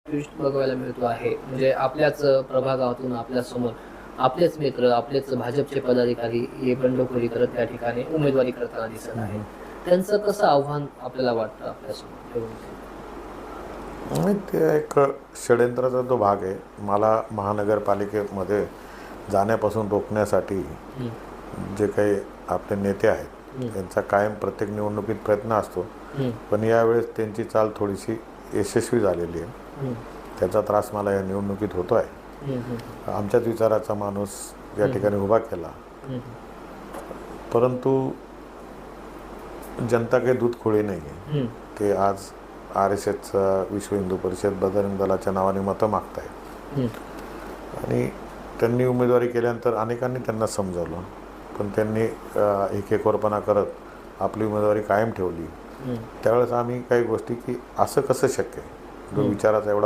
बघायला मिळतो आहे. म्हणजे आपल्याच प्रभागातून आपल्यासमोर आपलेच मित्र, आपलेच भाजपचे पदाधिकारी हे बंडखोरी करत त्या ठिकाणी उमेदवारी करताना दिसत आहेत. त्यांचं कसं आव्हान आपल्याला वाटतं आपल्यासमोर ठेवून? नाही, ते एक षड्यंत्राचा जो भाग आहे. मला महानगरपालिकेमध्ये जाण्यापासून रोखण्यासाठी हं, जे काही आपले नेते आहेत हं, त्यांचा कायम प्रत्येक निवडणुकीत प्रयत्न असतो, हं, पण यावेळेस त्यांची चाल थोडीशी यशस्वी झालेली आहे. हं, त्याचा त्रास मला या निवडणुकीत होतो आहे. हं, हं, आमच्याच विचाराचा माणूस या ठिकाणी उभा केला, हं, परंतु जनता काही दूध खोळी नाही आहे. हं, ते आज RSSचा विश्व हिंदू परिषद बजरंग दलाच्या नावाने मतं मागत आहेत. हं, आणि त्यांनी उमेदवारी केल्यानंतर अनेकांनी त्यांना समजावलं, पण त्यांनी एकेकोरपणा करत आपली उमेदवारी कायम ठेवली. हं. त्यावेळेस आम्ही काही गोष्टी की असं कसं शक्य आहे, जो विचाराचा एवढा